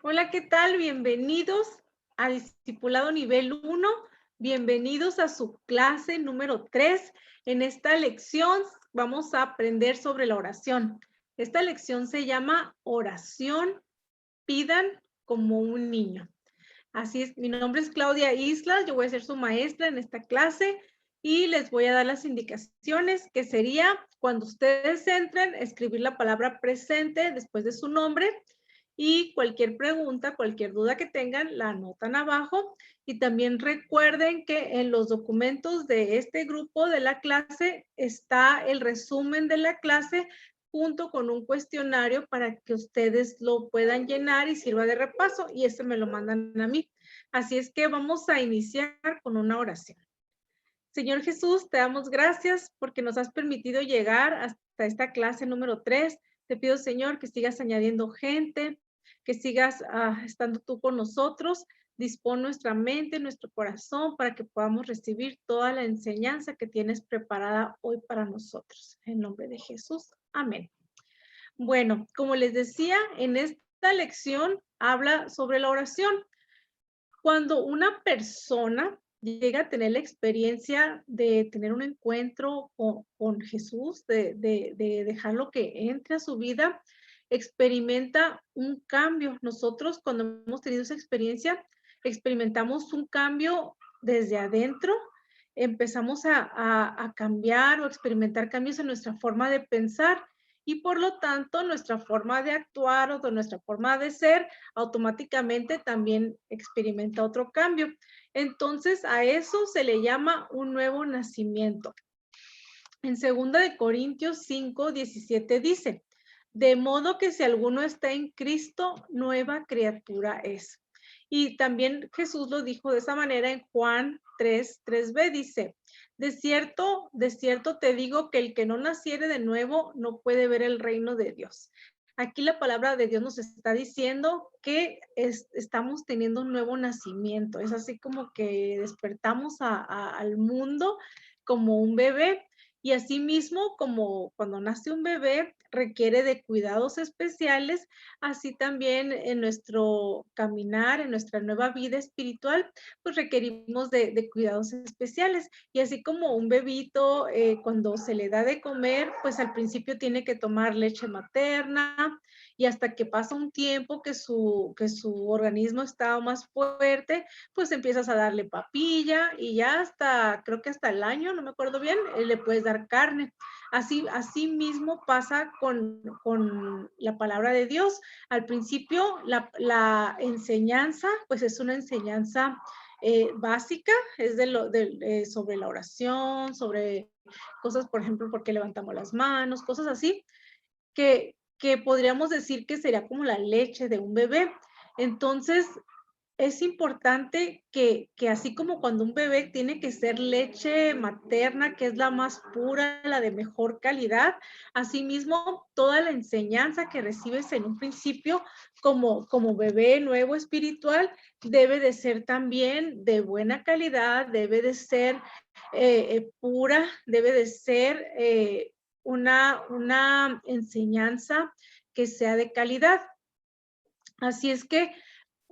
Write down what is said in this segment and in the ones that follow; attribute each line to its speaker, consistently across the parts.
Speaker 1: Hola, ¿qué tal? Bienvenidos a Discipulado Nivel 1. Bienvenidos a su clase número 3. En esta lección vamos a aprender sobre la oración. Esta lección se llama Oración, pidan como un niño. Así es, mi nombre es Claudia Islas, yo voy a ser su maestra en esta clase y les voy a dar las indicaciones, que sería cuando ustedes entren, escribir la palabra presente después de su nombre y cualquier pregunta, cualquier duda que tengan, la anotan abajo. Y también recuerden que en los documentos de este grupo de la clase está el resumen de la clase junto con un cuestionario para que ustedes lo puedan llenar y sirva de repaso, y ese me lo mandan a mí. Así es que vamos a iniciar con una oración. Señor Jesús, te damos gracias porque nos has permitido llegar hasta esta clase número 3. Te pido, Señor, que sigas añadiendo gente, que sigas estando tú con nosotros. Dispón nuestra mente, nuestro corazón, para que podamos recibir toda la enseñanza que tienes preparada hoy para nosotros. En nombre de Jesús. Amén. Bueno, como les decía, en esta lección habla sobre la oración. Cuando una persona llega a tener la experiencia de tener un encuentro con Jesús, de dejarlo que entre a su vida, experimenta un cambio. Nosotros, cuando hemos tenido esa experiencia, experimentamos un cambio desde adentro, empezamos a cambiar o experimentar cambios en nuestra forma de pensar y por lo tanto nuestra forma de actuar o de nuestra forma de ser automáticamente también experimenta otro cambio. Entonces, a eso se le llama un nuevo nacimiento. En 2 Corintios 5:17 dice, de modo que si alguno está en Cristo, nueva criatura es. Y también Jesús lo dijo de esa manera en Juan 3:3b, dice, de cierto te digo que el que no naciere de nuevo no puede ver el reino de Dios. Aquí la palabra de Dios nos está diciendo que estamos teniendo un nuevo nacimiento. Es así como que despertamos al mundo como un bebé. Y asimismo, como cuando nace un bebé requiere de cuidados especiales, así también en nuestro caminar, en nuestra nueva vida espiritual, pues requerimos de cuidados especiales. Y así como un bebito, cuando se le da de comer, pues al principio tiene que tomar leche materna y hasta que pasa un tiempo que su organismo está más fuerte, pues empiezas a darle papilla y ya hasta, creo que hasta el año, no me acuerdo bien, le puedes dar carne. Así mismo pasa con la palabra de Dios. Al principio, la enseñanza, pues es una enseñanza básica, es sobre la oración, sobre cosas, por ejemplo, por qué levantamos las manos, cosas así, que podríamos decir que sería como la leche de un bebé. Entonces, es importante que así como cuando un bebé tiene que ser leche materna, que es la más pura, la de mejor calidad, asimismo, toda la enseñanza que recibes en un principio como bebé nuevo espiritual debe de ser también de buena calidad, debe de ser pura, debe de ser una enseñanza que sea de calidad. Así es que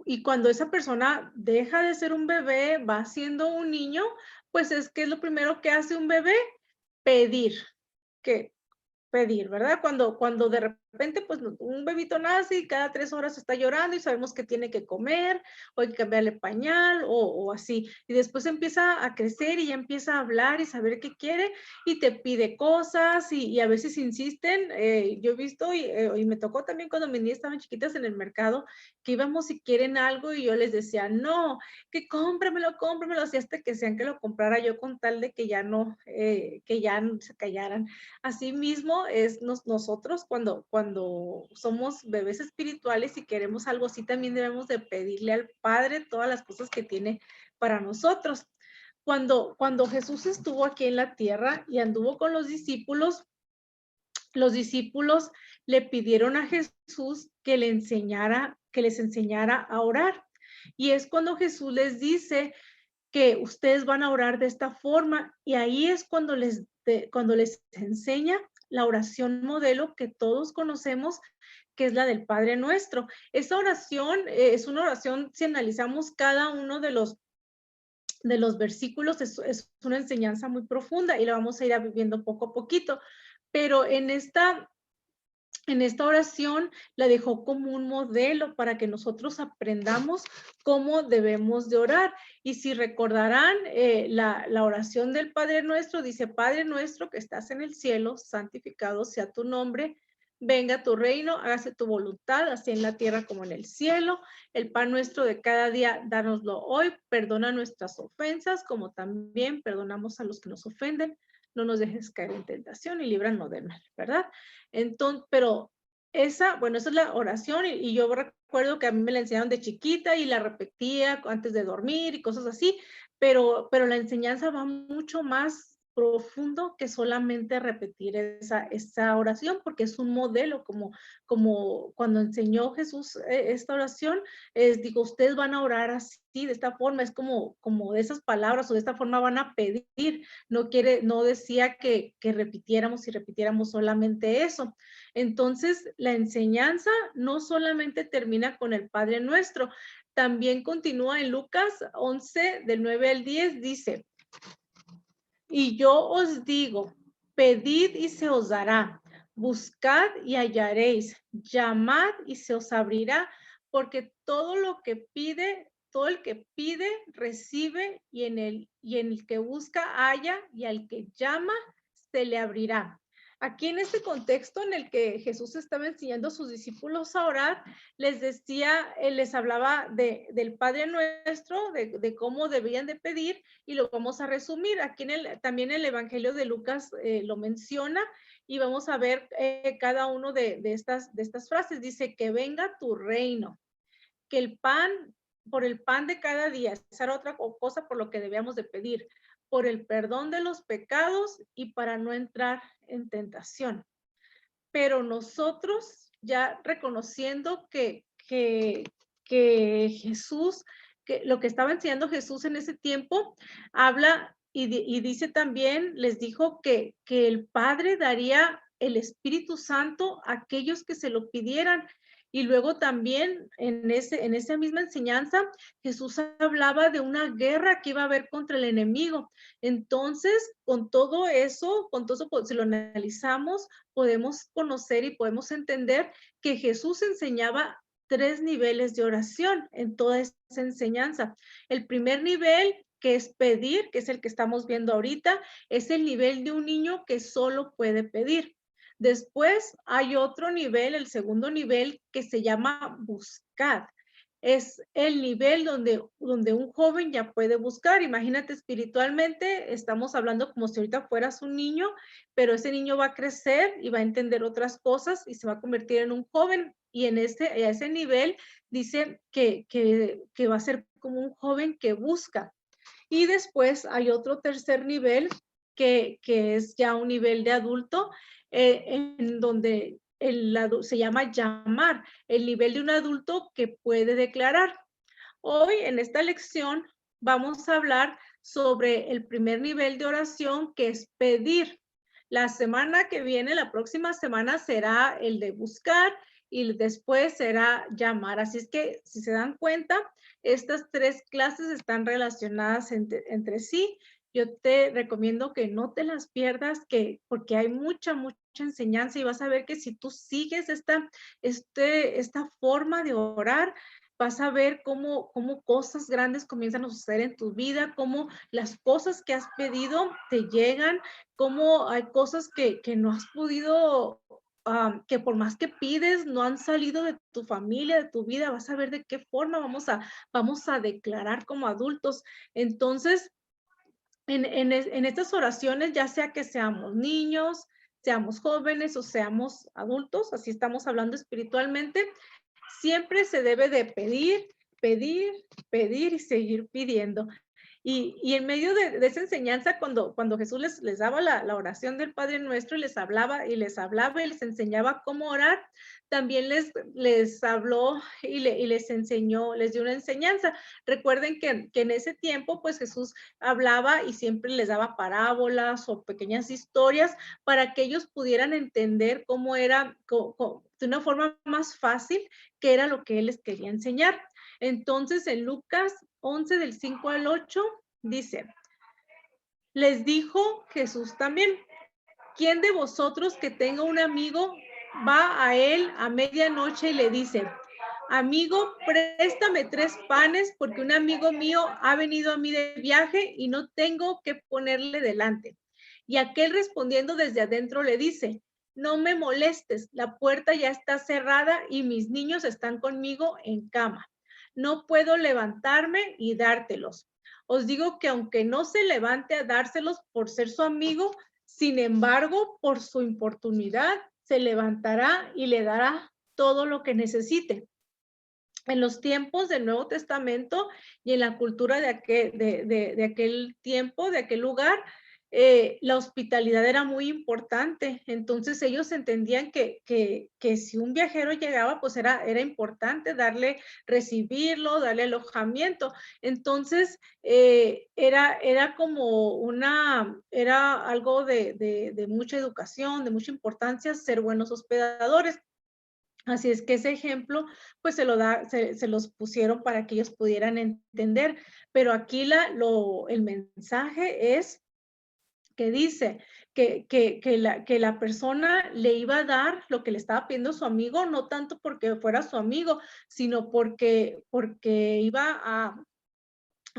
Speaker 1: y cuando esa persona deja de ser un bebé, va siendo un niño, pues es que es lo primero que hace un bebé, pedir, que pedir, ¿verdad? Cuando de repente, pues, un bebito nace y cada 3 horas está llorando y sabemos que tiene que comer, o hay que cambiarle pañal, o así. Y después empieza a crecer y ya empieza a hablar y saber qué quiere, y te pide cosas, y a veces insisten. Yo he visto, y me tocó también cuando mis niñas estaban chiquitas en el mercado, que íbamos y quieren algo, y yo les decía: "No, que cómpramelo, cómpramelo", así hasta que sean que lo comprara yo con tal de que ya no, que ya se callaran. Asimismo, es nosotros cuando somos bebés espirituales y queremos algo así, también debemos de pedirle al Padre todas las cosas que tiene para nosotros. Cuando Jesús estuvo aquí en la tierra y anduvo con los discípulos le pidieron a Jesús que les enseñara a orar. Y es cuando Jesús les dice que ustedes van a orar de esta forma y ahí es cuando les enseña la oración modelo que todos conocemos, que es la del Padre Nuestro. Esa oración es una oración, si analizamos cada uno de los versículos, es una enseñanza muy profunda y la vamos a ir viviendo poco a poquito. Pero en esta oración la dejó como un modelo para que nosotros aprendamos cómo debemos de orar. Y si recordarán, la oración del Padre Nuestro dice: Padre nuestro que estás en el cielo, santificado sea tu nombre, venga tu reino, hágase tu voluntad, así en la tierra como en el cielo. El pan nuestro de cada día, dánoslo hoy, perdona nuestras ofensas, como también perdonamos a los que nos ofenden. No nos dejes caer en tentación y líbranos del mal, ¿verdad? Entonces, pero esa es la oración y yo recuerdo que a mí me la enseñaron de chiquita y la repetía antes de dormir y cosas así, pero la enseñanza va mucho más profundo que solamente repetir esa oración, porque es un modelo, como cuando enseñó Jesús esta oración, digo, ustedes van a orar así, de esta forma, es como de esas palabras o de esta forma van a pedir, no decía que repitiéramos y repitiéramos solamente eso. Entonces, la enseñanza no solamente termina con el Padre Nuestro, también continúa en Lucas 11, del 9 al 10, dice: y yo os digo, pedid y se os dará, buscad y hallaréis, llamad y se os abrirá, porque todo el que pide, recibe, y en el que busca, halla, y al que llama, se le abrirá. Aquí en este contexto en el que Jesús estaba enseñando a sus discípulos a orar, les decía, les hablaba del Padre Nuestro, de cómo debían de pedir, y lo vamos a resumir. Aquí también el Evangelio de Lucas lo menciona, y vamos a ver cada uno de estas frases. Dice: que venga tu reino, que por el pan de cada día, esa era otra cosa por lo que debíamos de pedir, por el perdón de los pecados y para no entrar en tentación. Pero nosotros, ya reconociendo que Jesús, que lo que estaba enseñando Jesús en ese tiempo, habla y dice también, les dijo que el Padre daría el Espíritu Santo a aquellos que se lo pidieran. Y luego también en esa misma enseñanza, Jesús hablaba de una guerra que iba a haber contra el enemigo. Entonces, con todo eso, si lo analizamos, podemos conocer y podemos entender que Jesús enseñaba 3 niveles de oración en toda esa enseñanza. El primer nivel, que es pedir, que es el que estamos viendo ahorita, es el nivel de un niño que solo puede pedir. Después hay otro nivel, el segundo nivel, que se llama buscar. Es el nivel donde un joven ya puede buscar. Imagínate, espiritualmente, estamos hablando como si ahorita fueras un niño, pero ese niño va a crecer y va a entender otras cosas y se va a convertir en un joven. Y a ese nivel dice que va a ser como un joven que busca. Y después hay otro tercer nivel que es ya un nivel de adulto, en donde se llama llamar, el nivel de un adulto que puede declarar. Hoy en esta lección vamos a hablar sobre el primer nivel de oración, que es pedir. La semana que viene, la próxima semana, será el de buscar y después será llamar. Así es que, si se dan cuenta, estas 3 clases están relacionadas entre sí. Yo te recomiendo que no te las pierdas, porque hay mucha enseñanza, y vas a ver que si tú sigues esta forma de orar, vas a ver cómo cosas grandes comienzan a suceder en tu vida, cómo las cosas que has pedido te llegan, cómo hay cosas que no has podido, que por más que pides, no han salido de tu familia, de tu vida. Vas a ver de qué forma vamos a declarar como adultos. Entonces, en estas oraciones, ya sea que seamos niños, seamos jóvenes o seamos adultos, así estamos hablando espiritualmente, siempre se debe de pedir, pedir, pedir y seguir pidiendo. Y en medio de esa enseñanza, cuando Jesús les daba la oración del Padre Nuestro, y les hablaba y les enseñaba cómo orar, también les habló y les enseñó, les dio una enseñanza. Recuerden que en ese tiempo, pues Jesús hablaba y siempre les daba parábolas o pequeñas historias para que ellos pudieran entender cómo era, de una forma más fácil, qué era lo que Él les quería enseñar. Entonces, en Lucas 11, del 5 al 8, dice, les dijo Jesús también, ¿quién de vosotros que tenga un amigo va a él a medianoche y le dice, amigo, préstame 3 panes porque un amigo mío ha venido a mí de viaje y no tengo que ponerle delante? Y aquel respondiendo desde adentro le dice, no me molestes, la puerta ya está cerrada y mis niños están conmigo en cama. No puedo levantarme y dártelos. Os digo que aunque no se levante a dárselos por ser su amigo, sin embargo, por su importunidad, se levantará y le dará todo lo que necesite. En los tiempos del Nuevo Testamento y en la cultura de aquel tiempo, de aquel lugar, la hospitalidad era muy importante. Entonces ellos entendían que si un viajero llegaba, pues era importante recibirlo, darle alojamiento. Entonces era como era algo de mucha educación, de mucha importancia ser buenos hospedadores. Así es que ese ejemplo, pues se los pusieron para que ellos pudieran entender. Pero aquí el mensaje es que dice que la persona le iba a dar lo que le estaba pidiendo su amigo, no tanto porque fuera su amigo, sino porque iba a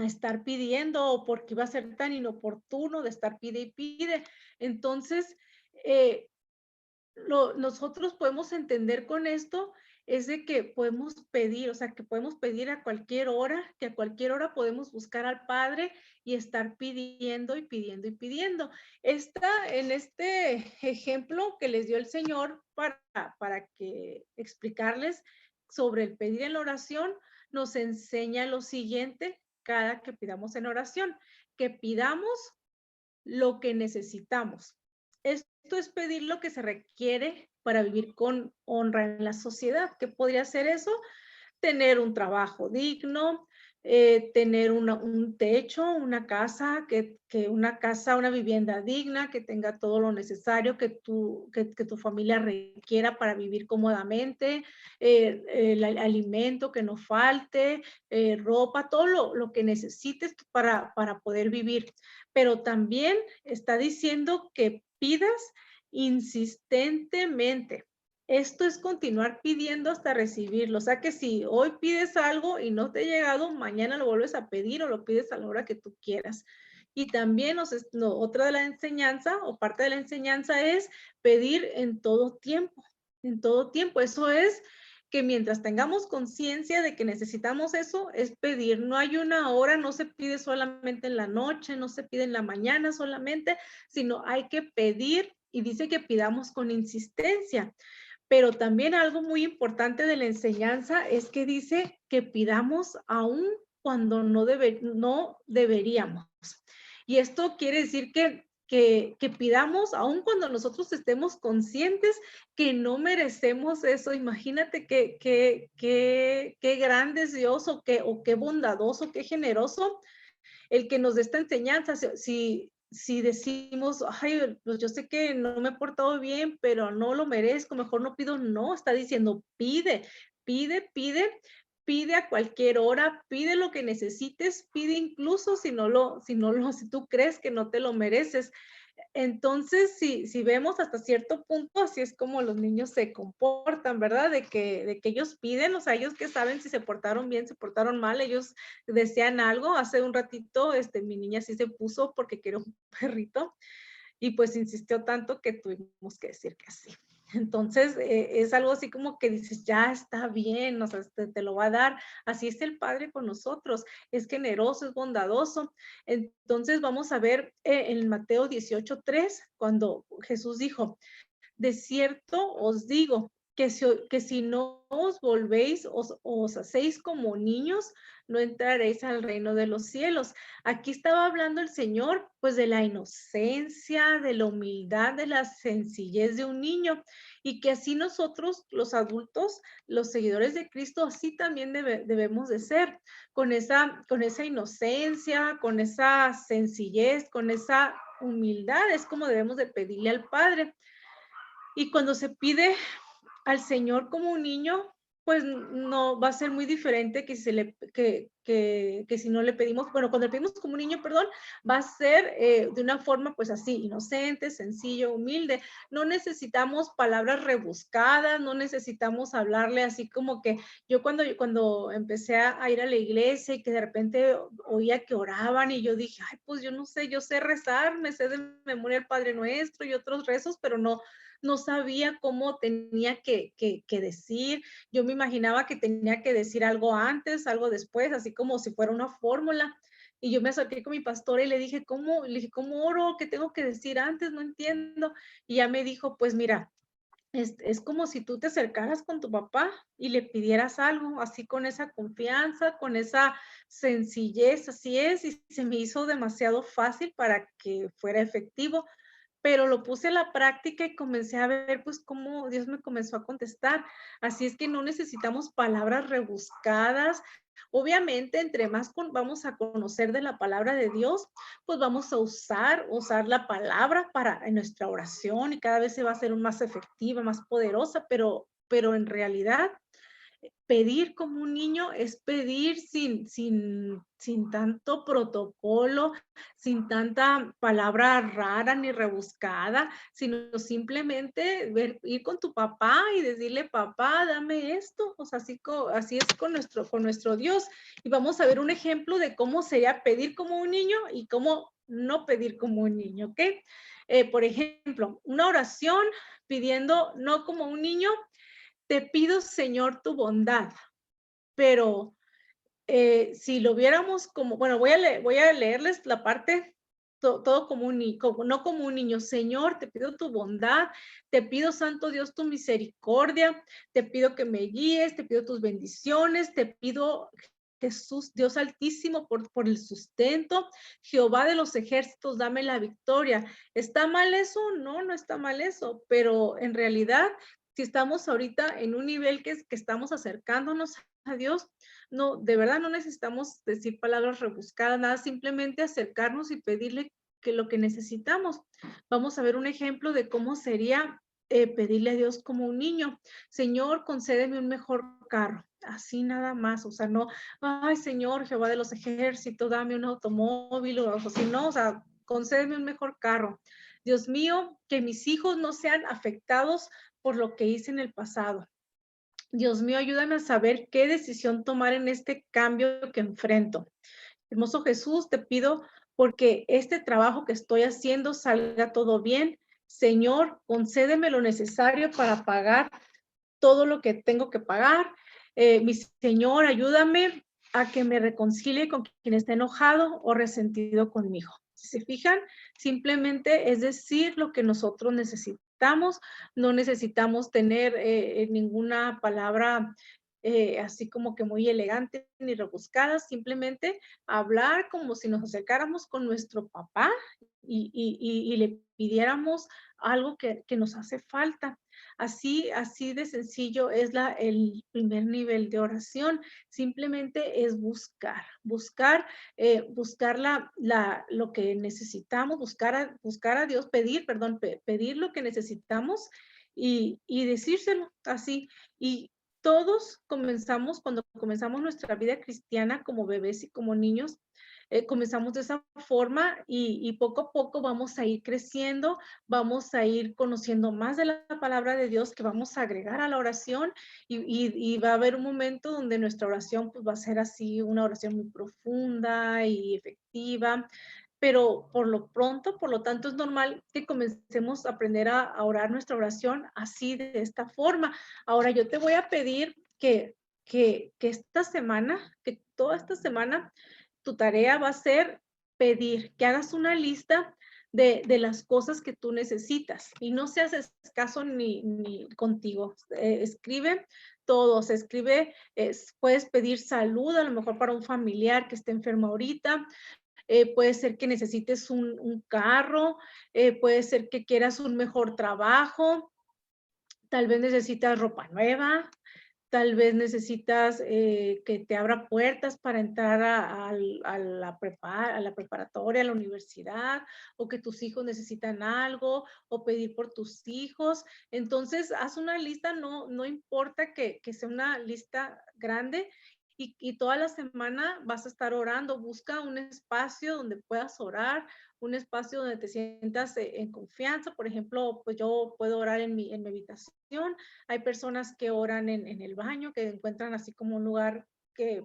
Speaker 1: estar pidiendo o porque iba a ser tan inoportuno de estar pide y pide. Entonces, nosotros podemos entender con esto es de que podemos pedir, o sea, que podemos pedir a cualquier hora, que a cualquier hora podemos buscar al Padre y estar pidiendo y pidiendo y pidiendo. En este ejemplo que les dio el Señor para que explicarles sobre el pedir en la oración, nos enseña lo siguiente cada que pidamos en oración, que pidamos lo que necesitamos. Esto es pedir lo que se requiere para vivir con honra en la sociedad. ¿Qué podría ser eso? Tener un trabajo digno, tener un techo, una casa, una vivienda digna, que tenga todo lo necesario que tu familia requiera para vivir cómodamente, el alimento que no falte, ropa, todo lo que necesites para poder vivir. Pero también está diciendo que pidas insistentemente. Esto es continuar pidiendo hasta recibirlo. O sea que si hoy pides algo y no te ha llegado, mañana lo vuelves a pedir o lo pides a la hora que tú quieras. Y también otra de la enseñanza o parte de la enseñanza es pedir en todo tiempo. En todo tiempo. Eso es que mientras tengamos conciencia de que necesitamos eso, es pedir. No hay una hora, no se pide solamente en la noche, no se pide en la mañana solamente, sino hay que pedir y dice que pidamos con insistencia. Pero también algo muy importante de la enseñanza es que dice que pidamos aún cuando no deberíamos. Y esto quiere decir que pidamos aún cuando nosotros estemos conscientes que no merecemos eso. Imagínate qué grande es Dios o qué bondadoso, qué generoso el que nos dé esta enseñanza. Si decimos, ay, pues yo sé que no me he portado bien, pero no lo merezco, mejor no pido, no, está diciendo, pide, pide, pide, pide a cualquier hora, pide lo que necesites, pide incluso si tú crees que no te lo mereces. Entonces, si vemos hasta cierto punto, así es como los niños se comportan, ¿verdad? De que ellos piden, o sea, ellos que saben si se portaron bien, se portaron mal, ellos desean algo. Hace un ratito, mi niña sí se puso porque quiere un perrito y pues insistió tanto que tuvimos que decir que sí. Entonces, es algo así como que dices, ya está bien, o sea, te lo va a dar. Así es el Padre con nosotros, es generoso, es bondadoso. Entonces, vamos a ver en Mateo 18:3, cuando Jesús dijo, de cierto os digo, que si no os volvéis, os hacéis como niños, no entraréis al reino de los cielos. Aquí estaba hablando el Señor, pues de la inocencia, de la humildad, de la sencillez de un niño, y que así nosotros, los adultos, los seguidores de Cristo, así también debemos de ser, con esa inocencia, con esa sencillez, con esa humildad, es como debemos de pedirle al Padre. Y cuando se pide al Señor como un niño, pues no va a ser muy diferente que si, que si no le pedimos, bueno, cuando le pedimos como un niño, perdón, va a ser de una forma pues así, inocente, sencillo, humilde. No necesitamos palabras rebuscadas, no necesitamos hablarle así como que cuando empecé a ir a la iglesia y que de repente oía que oraban y yo dije, ay, pues yo no sé, yo sé rezar, me sé de memoria el Padre Nuestro y otros rezos, pero no sabía cómo tenía que decir. Yo me imaginaba que tenía que decir algo antes, algo después, así como si fuera una fórmula. Y yo me acerqué con mi pastora y le dije, ¿cómo oro? ¿Qué tengo que decir antes? No entiendo. Y ya me dijo, pues mira, es como si tú te acercaras con tu papá y le pidieras algo, así con esa confianza, con esa sencillez, así es, y se me hizo demasiado fácil para que fuera efectivo, pero lo puse a la práctica y comencé a ver, pues, cómo Dios me comenzó a contestar. Así es que no necesitamos palabras rebuscadas. Obviamente, entre más vamos a conocer de la palabra de Dios, pues vamos a usar la palabra para en nuestra oración y cada vez se va a hacer más efectiva, más poderosa, pero en realidad pedir como un niño es pedir sin tanto protocolo, sin tanta palabra rara ni rebuscada, sino simplemente ir con tu papá y decirle, papá, dame esto. O sea, así es con nuestro Dios. Y vamos a ver un ejemplo de cómo sería pedir como un niño y cómo no pedir como un niño, ¿ok? Por ejemplo, una oración pidiendo no como un niño, te pido, Señor, tu bondad, pero si lo viéramos como, bueno, voy a leerles la parte, todo como no como un niño. Señor, te pido tu bondad, te pido, Santo Dios, tu misericordia, te pido que me guíes, te pido tus bendiciones, te pido, Jesús, Dios Altísimo, por el sustento, Jehová de los ejércitos, dame la victoria. ¿Está mal eso? No, no está mal eso, pero en realidad, si estamos ahorita en un nivel que estamos acercándonos a Dios, no, de verdad no necesitamos decir palabras rebuscadas, nada, simplemente acercarnos y pedirle que lo que necesitamos. Vamos a ver un ejemplo de cómo sería pedirle a Dios como un niño. Señor, concédeme un mejor carro. Así nada más, o sea, no, ay, Señor, Jehová de los ejércitos, dame un automóvil, o así, no, o sea, concédeme un mejor carro. Dios mío, que mis hijos no sean afectados por lo que hice en el pasado. Dios mío, ayúdame a saber qué decisión tomar en este cambio que enfrento. Hermoso Jesús, te pido porque este trabajo que estoy haciendo salga todo bien. Señor, concédeme lo necesario para pagar todo lo que tengo que pagar. Mi Señor, ayúdame a que me reconcilie con quien está enojado o resentido conmigo. Si se fijan, simplemente es decir lo que nosotros necesitamos. No necesitamos tener ninguna palabra así como que muy elegante ni rebuscada, simplemente hablar como si nos acercáramos con nuestro papá y le pidiéramos algo que nos hace falta. Así de sencillo es el primer nivel de oración. Simplemente es buscar lo que necesitamos, buscar a Dios, pedir lo que necesitamos y decírselo así. Y todos cuando comenzamos nuestra vida cristiana como bebés y como niños, comenzamos de esa forma y poco a poco vamos a ir creciendo, vamos a ir conociendo más de la palabra de Dios que vamos a agregar a la oración y va a haber un momento donde nuestra oración pues, va a ser así, una oración muy profunda y efectiva, pero por lo pronto, por lo tanto, es normal que comencemos a aprender a orar nuestra oración así, de esta forma. Ahora, yo te voy a pedir que esta semana, que toda esta semana, tu tarea va a ser pedir, que hagas una lista de las cosas que tú necesitas y no se hace caso ni contigo. Escribe todo, se escribe, puedes pedir salud a lo mejor para un familiar que esté enfermo ahorita, puede ser que necesites un carro, puede ser que quieras un mejor trabajo, tal vez necesitas ropa nueva, tal vez necesitas que te abra puertas para entrar a la preparatoria, a la universidad, o que tus hijos necesitan algo, o pedir por tus hijos. Entonces, haz una lista, no importa que sea una lista grande, y toda la semana vas a estar orando. Busca un espacio donde puedas orar, un espacio donde te sientas en confianza. Por ejemplo, pues yo puedo orar en mi habitación. Hay personas que oran en el baño, que encuentran así como un lugar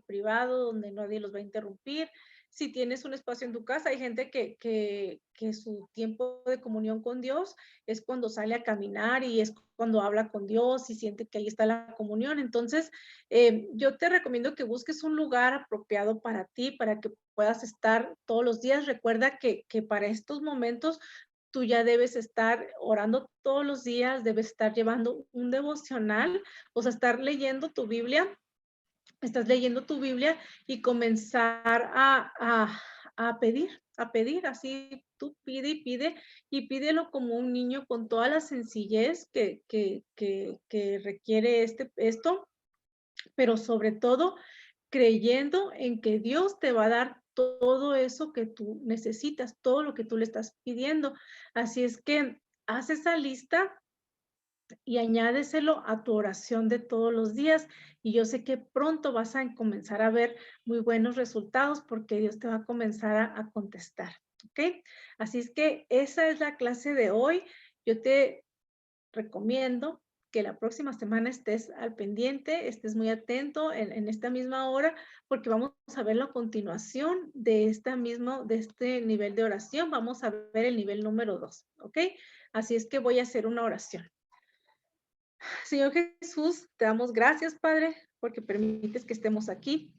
Speaker 1: privado donde nadie los va a interrumpir. Si tienes un espacio en tu casa, hay gente que su tiempo de comunión con Dios es cuando sale a caminar y es cuando habla con Dios y siente que ahí está la comunión. Entonces, yo te recomiendo que busques un lugar apropiado para ti, para que puedas estar todos los días. Recuerda que para estos momentos tú ya debes estar orando todos los días, debes estar llevando un devocional, o sea, estar leyendo tu Biblia. Estás leyendo tu Biblia y comenzar a pedir, así tú pide y pídelo como un niño con toda la sencillez que requiere esto, pero sobre todo creyendo en que Dios te va a dar todo eso que tú necesitas, todo lo que tú le estás pidiendo. Así es que haz esa lista y añádeselo a tu oración de todos los días. Y yo sé que pronto vas a comenzar a ver muy buenos resultados porque Dios te va a comenzar a contestar. ¿Ok? Así es que esa es la clase de hoy. Yo te recomiendo que la próxima semana estés al pendiente, estés muy atento en esta misma hora, porque vamos a ver la continuación de este nivel de oración. Vamos a ver el nivel número 2, ¿ok? Así es que voy a hacer una oración. Señor Jesús, te damos gracias, Padre, porque permites que estemos aquí.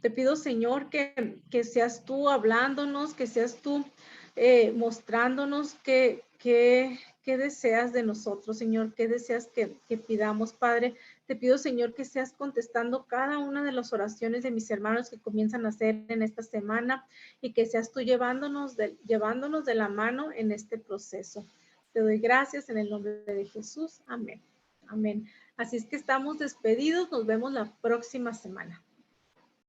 Speaker 1: Te pido, Señor, que seas tú hablándonos, que seas tú mostrándonos qué deseas de nosotros, Señor, qué deseas que pidamos, Padre. Te pido, Señor, que seas contestando cada una de las oraciones de mis hermanos que comienzan a hacer en esta semana y que seas tú llevándonos de la mano en este proceso. Te doy gracias en el nombre de Jesús. Amén. Amén. Así es que estamos despedidos. Nos vemos la próxima semana.